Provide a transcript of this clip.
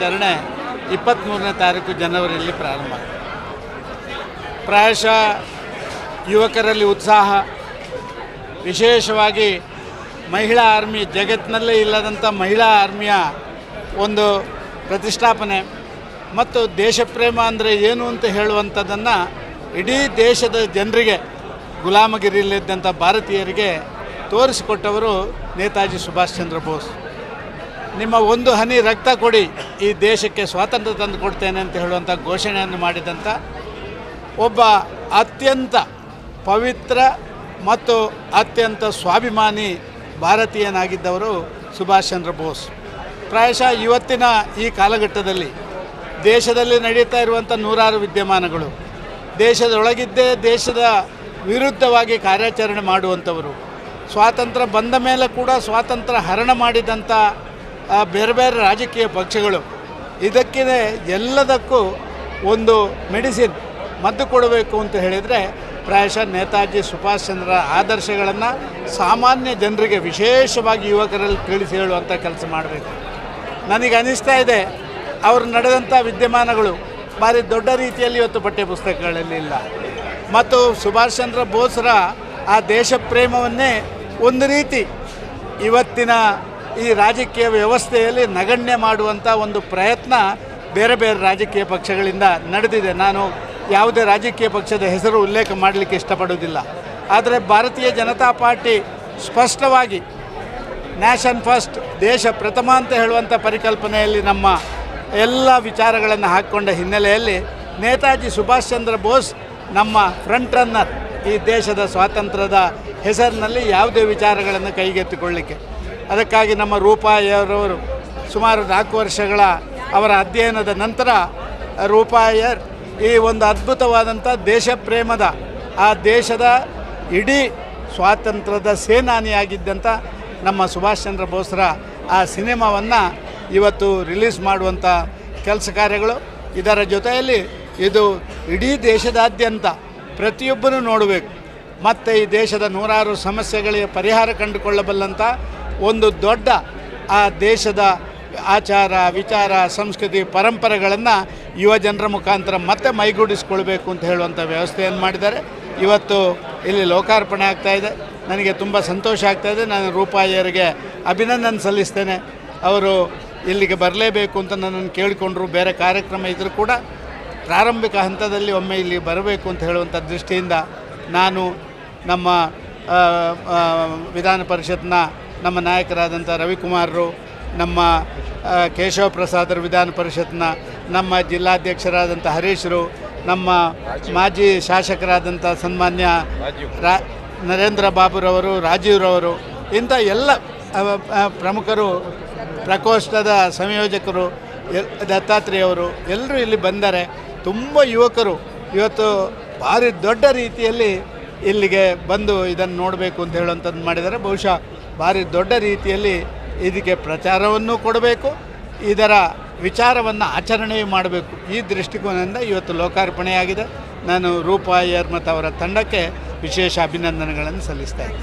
ಕಾರ್ಯಾಚರಣೆ 23ನೇ ತಾರೀಕು ಜನವರಿಯಲ್ಲಿ ಪ್ರಾರಂಭ ಆಗಿದೆ. ಪ್ರಾಯಶಃ ಯುವಕರಲ್ಲಿ ಉತ್ಸಾಹ, ವಿಶೇಷವಾಗಿ ಮಹಿಳಾ ಆರ್ಮಿ, ಜಗತ್ತಿನಲ್ಲೇ ಇಲ್ಲದಂಥ ಮಹಿಳಾ ಆರ್ಮಿಯ ಒಂದು ಪ್ರತಿಷ್ಠಾಪನೆ ಮತ್ತು ದೇಶಪ್ರೇಮ ಅಂದರೆ ಏನು ಅಂತ ಹೇಳುವಂಥದ್ದನ್ನು ಇಡೀ ದೇಶದ ಜನರಿಗೆ, ಗುಲಾಮಗಿರಿಯಲ್ಲಿದ್ದಂಥ ಭಾರತೀಯರಿಗೆ ತೋರಿಸಿಕೊಟ್ಟವರು ನೇತಾಜಿ ಸುಭಾಷ್ ಚಂದ್ರ ಬೋಸ್. ನಿಮ್ಮ ಒಂದು ಹನಿ ರಕ್ತ ಕೊಡಿ, ಈ ದೇಶಕ್ಕೆ ಸ್ವಾತಂತ್ರ್ಯ ತಂದು ಕೊಡ್ತೇನೆ ಅಂತ ಹೇಳುವಂಥ ಘೋಷಣೆಯನ್ನು ಮಾಡಿದಂಥ ಒಬ್ಬ ಅತ್ಯಂತ ಪವಿತ್ರ ಮತ್ತು ಅತ್ಯಂತ ಸ್ವಾಭಿಮಾನಿ ಭಾರತೀಯನಾಗಿದ್ದವರು ಸುಭಾಷ್ ಚಂದ್ರ ಬೋಸ್. ಪ್ರಾಯಶಃ ಇವತ್ತಿನ ಈ ಕಾಲಘಟ್ಟದಲ್ಲಿ ದೇಶದಲ್ಲಿ ನಡೀತಾ ಇರುವಂಥ ನೂರಾರು ವಿದ್ಯಮಾನಗಳು, ದೇಶದೊಳಗಿದ್ದೇ ದೇಶದ ವಿರುದ್ಧವಾಗಿ ಕಾರ್ಯಾಚರಣೆ ಮಾಡುವಂಥವರು, ಸ್ವಾತಂತ್ರ್ಯ ಬಂದ ಮೇಲೆ ಕೂಡ ಸ್ವಾತಂತ್ರ್ಯ ಹರಣ ಮಾಡಿದಂಥ ಬೇರೆ ಬೇರೆ ರಾಜಕೀಯ ಪಕ್ಷಗಳು, ಇದಕ್ಕೆ ಎಲ್ಲದಕ್ಕೂ ಒಂದು ಮೆಡಿಸಿನ್, ಮದ್ದು ಕೊಡಬೇಕು ಅಂತ ಹೇಳಿದರೆ ಪ್ರಾಯಶಃ ನೇತಾಜಿ ಸುಭಾಷ್ ಚಂದ್ರ ಆದರ್ಶಗಳನ್ನು ಸಾಮಾನ್ಯ ಜನರಿಗೆ, ವಿಶೇಷವಾಗಿ ಯುವಕರಲ್ಲಿ ತಿಳಿಸಿ ಹೇಳುವಂಥ ಕೆಲಸ ಮಾಡಬೇಕು. ನನಗೆ ಅನ್ನಿಸ್ತಾ ಇದೆ, ಅವರು ನಡೆದಂಥ ವಿದ್ಯಮಾನಗಳು ಭಾರಿ ದೊಡ್ಡ ರೀತಿಯಲ್ಲಿ ಇವತ್ತು ಪಠ್ಯಪುಸ್ತಕಗಳಲ್ಲಿ ಇಲ್ಲ. ಮತ್ತು ಸುಭಾಷ್ ಚಂದ್ರ ಬೋಸ್ರ ಆ ದೇಶ ಪ್ರೇಮವನ್ನೇ ಒಂದು ರೀತಿ ಇವತ್ತಿನ ಈ ರಾಜಕೀಯ ವ್ಯವಸ್ಥೆಯಲ್ಲಿ ನಗಣ್ಯ ಮಾಡುವಂಥ ಒಂದು ಪ್ರಯತ್ನ ಬೇರೆ ಬೇರೆ ರಾಜಕೀಯ ಪಕ್ಷಗಳಿಂದ ನಡೆದಿದೆ. ನಾನು ಯಾವುದೇ ರಾಜಕೀಯ ಪಕ್ಷದ ಹೆಸರು ಉಲ್ಲೇಖ ಮಾಡಲಿಕ್ಕೆ ಇಷ್ಟಪಡೋದಿಲ್ಲ. ಆದರೆ ಭಾರತೀಯ ಜನತಾ ಪಾರ್ಟಿ ಸ್ಪಷ್ಟವಾಗಿ ನ್ಯಾಷನ್ ಫಸ್ಟ್, ದೇಶ ಪ್ರಥಮ ಅಂತ ಹೇಳುವಂಥ ಪರಿಕಲ್ಪನೆಯಲ್ಲಿ ನಮ್ಮ ಎಲ್ಲ ವಿಚಾರಗಳನ್ನು ಹಾಕ್ಕೊಂಡ ಹಿನ್ನೆಲೆಯಲ್ಲಿ ನೇತಾಜಿ ಸುಭಾಷ್ ಚಂದ್ರ ಬೋಸ್ ನಮ್ಮ ಫ್ರಂಟ್ ರನ್ನರ್, ಈ ದೇಶದ ಸ್ವಾತಂತ್ರ್ಯದ ಹೆಸರಿನಲ್ಲಿ ಯಾವುದೇ ವಿಚಾರಗಳನ್ನು ಕೈಗೆತ್ತಿಕೊಳ್ಳಲಿಕ್ಕೆ. ಅದಕ್ಕಾಗಿ ನಮ್ಮ ರೂಪಾಯರವರು ಸುಮಾರು 4 ವರ್ಷಗಳ ಅವರ ಅಧ್ಯಯನದ ನಂತರ ರೂಪಾಯರ್ ಈ ಒಂದು ಅದ್ಭುತವಾದಂಥ ದೇಶ ಪ್ರೇಮದ, ಆ ದೇಶದ ಇಡೀ ಸ್ವಾತಂತ್ರ್ಯದ ಸೇನಾನಿಯಾಗಿದ್ದಂಥ ನಮ್ಮ ಸುಭಾಷ್ ಚಂದ್ರ ಬೋಸ್ರ ಆ ಸಿನಿಮಾವನ್ನು ಇವತ್ತು ರಿಲೀಸ್ ಮಾಡುವಂಥ ಕೆಲಸ ಕಾರ್ಯಗಳು. ಇದರ ಜೊತೆಯಲ್ಲಿ ಇದು ಇಡೀ ದೇಶದಾದ್ಯಂತ ಪ್ರತಿಯೊಬ್ಬರೂ ನೋಡಬೇಕು. ಮತ್ತು ಈ ದೇಶದ ನೂರಾರು ಸಮಸ್ಯೆಗಳಿಗೆ ಪರಿಹಾರ ಕಂಡುಕೊಳ್ಳಬಲ್ಲಂಥ ಒಂದು ದೊಡ್ಡ ಆ ದೇಶದ ಆಚಾರ, ವಿಚಾರ, ಸಂಸ್ಕೃತಿ, ಪರಂಪರೆಗಳನ್ನು ಯುವ ಜನರ ಮುಖಾಂತರ ಮತ್ತೆ ಮೈಗೂಡಿಸ್ಕೊಳ್ಬೇಕು ಅಂತ ಹೇಳುವಂಥ ವ್ಯವಸ್ಥೆಯನ್ನು ಮಾಡಿದ್ದಾರೆ. ಇವತ್ತು ಇಲ್ಲಿ ಲೋಕಾರ್ಪಣೆ ಆಗ್ತಾಯಿದೆ. ನನಗೆ ತುಂಬ ಸಂತೋಷ ಆಗ್ತಾಯಿದೆ. ನಾನು ರೂಪಾಯಿಯರಿಗೆ ಅಭಿನಂದನೆ ಸಲ್ಲಿಸ್ತೇನೆ. ಅವರು ಇಲ್ಲಿಗೆ ಬರಲೇಬೇಕು ಅಂತ ನನ್ನನ್ನು ಕೇಳಿಕೊಂಡ್ರು. ಬೇರೆ ಕಾರ್ಯಕ್ರಮ ಇದ್ದರೂ ಕೂಡ ಪ್ರಾರಂಭಿಕ ಹಂತದಲ್ಲಿ ಒಮ್ಮೆ ಇಲ್ಲಿ ಬರಬೇಕು ಅಂತ ಹೇಳುವಂಥ ದೃಷ್ಟಿಯಿಂದ ನಾನು ನಮ್ಮ ವಿಧಾನ ಪರಿಷತ್ನ ನಮ್ಮ ನಾಯಕರಾದಂಥ ರವಿಕುಮಾರರು, ನಮ್ಮ ಕೇಶವ ಪ್ರಸಾದರು, ವಿಧಾನ ಪರಿಷತ್ನ ನಮ್ಮ ಜಿಲ್ಲಾಧ್ಯಕ್ಷರಾದಂಥ ಹರೀಶ್ರು, ನಮ್ಮ ಮಾಜಿ ಶಾಸಕರಾದಂಥ ಸನ್ಮಾನ್ಯ ನರೇಂದ್ರ ಬಾಬುರವರು, ರಾಜೀವ್ರವರು, ಇಂಥ ಎಲ್ಲ ಪ್ರಮುಖರು, ಪ್ರಕೋಷ್ಠದ ಸಂಯೋಜಕರು, ದತ್ತಾತ್ರೇಯವರು ಎಲ್ಲರೂ ಇಲ್ಲಿ ಬಂದರೆ. ತುಂಬ ಯುವಕರು ಇವತ್ತು ಭಾರಿ ದೊಡ್ಡ ರೀತಿಯಲ್ಲಿ ಇಲ್ಲಿಗೆ ಬಂದು ಇದನ್ನು ನೋಡಬೇಕು ಅಂತ ಹೇಳುವಂಥದ್ದು ಮಾಡಿದ್ದಾರೆ. ಬಹುಶಃ ಭಾರಿ ದೊಡ್ಡ ರೀತಿಯಲ್ಲಿ ಇದಕ್ಕೆ ಪ್ರಚಾರವನ್ನು ಕೊಡಬೇಕು, ಇದರ ವಿಚಾರವನ್ನು ಆಚರಣೆ ಮಾಡಬೇಕು. ಈ ದೃಷ್ಟಿಕೋನದಿಂದ ಇವತ್ತು ಲೋಕಾರ್ಪಣೆಯಾಗಿದೆ. ನಾನು ರೂಪಾಯರ್ ಮತ್ತು ಅವರ ತಂಡಕ್ಕೆ ವಿಶೇಷ ಅಭಿನಂದನೆಗಳನ್ನು ಸಲ್ಲಿಸ್ತಾ ಇದ್ದೀನಿ.